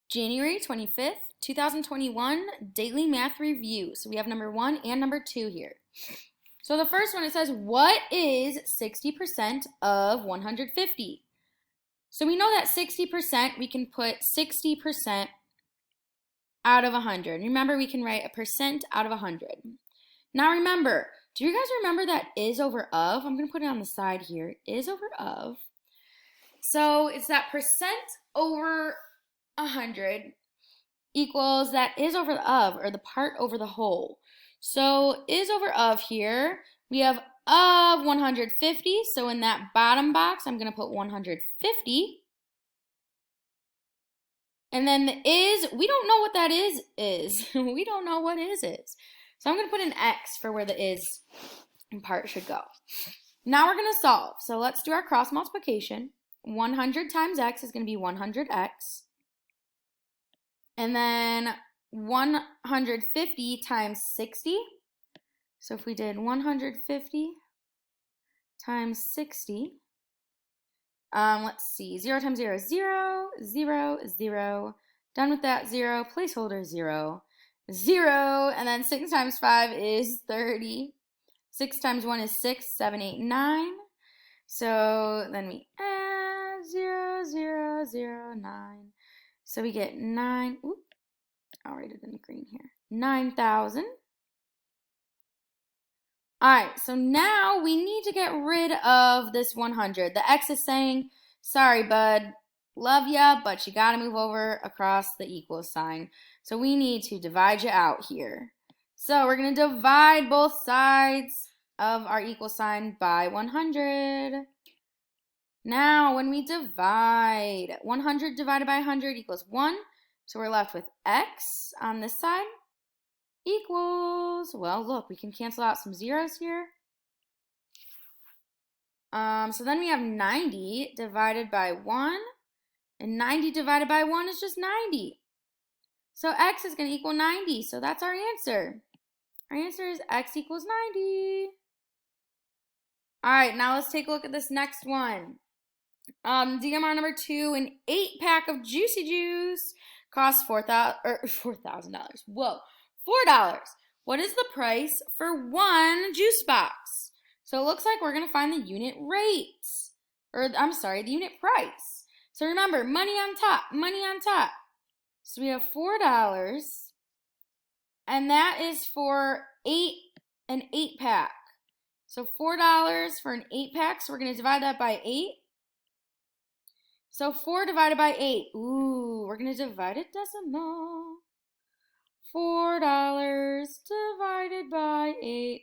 January 25th, 2021 Daily Math Review. So we have number 1 and number 2 here. So the first one, it says, what is 60% of 150? So we know that 60%, we can put 60% out of 100. Remember, we can write a percent out of 100. Now remember, do you guys remember that is over of? I'm going to put it on the side here. Is over of. So it's that percent over 100 equals that is over the of, or the part over the whole. So is over of here, we have of 150. So in that bottom box, I'm going to put 150. And then the is, we don't know what that is. We don't know what is. So I'm going to put an X for where the is part should go. Now we're going to solve. So let's do our cross multiplication. 100 times X is going to be 100X. And then 150 times 60. So if we did 150 times 60, let's see, 0 times 0 is 0, 0 is 0. Done with that 0, placeholder 0, 0, and then 6 times 5 is 30. 6 times 1 is 6, 7, 8, 9. So then we add 0, 0, 0, 9. So we get 9, I'll write it in green here, 9,000. All right, so now we need to get rid of this 100. The X is saying, sorry, bud, love ya, but you got to move over across the equal sign. So we need to divide you out here. So we're going to divide both sides of our equal sign by 100. Now, when we divide, 100 divided by 100 equals 1. So we're left with X on this side equals, well, look, we can cancel out some zeros here. So then we have 90 divided by 1. And 90 divided by 1 is just 90. So X is going to equal 90. So that's our answer. Our answer is X equals 90. All right, now let's take a look at this next one. DMR number 2, an 8-pack of Juicy Juice costs $4,000. Whoa, $4. What is the price for one juice box? So it looks like we're going to find the unit rate. The unit price. So remember, money on top, money on top. So we have $4, and that is for an 8-pack. So $4 for an 8-pack, so we're going to divide that by 8. So 4 divided by 8. Ooh, we're going to divide it decimal. $4 divided by 8.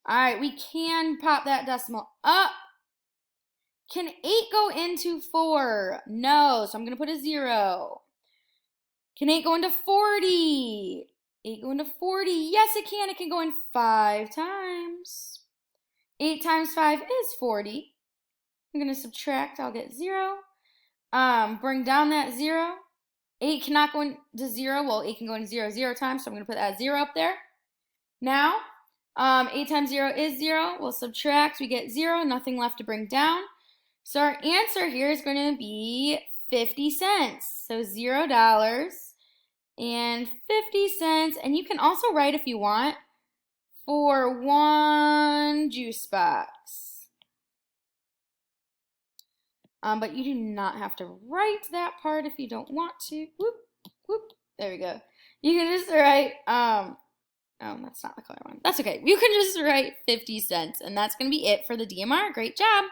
All right, we can pop that decimal up. Can 8 go into 4? No, so I'm going to put a 0. Can 8 go into 40? 8 go into 40? Yes, it can. It can go in 5 times. 8 times 5 is 40. I'm going to subtract. I'll get 0. Bring down that 0. 8 cannot go into 0. Well, 8 can go into 0 times, so I'm going to put that 0 up there. Now, 8 times 0 is 0. We'll subtract. We get 0. Nothing left to bring down. So our answer here is going to be 50 cents. So $0 and 50 cents. And you can also write, if you want, for one juice box. But you do not have to write that part if you don't want to. Whoop, whoop. There we go. You can just write, oh, that's not the color one. That's okay. You can just write 50 cents, and that's going to be it for the DMR. Great job.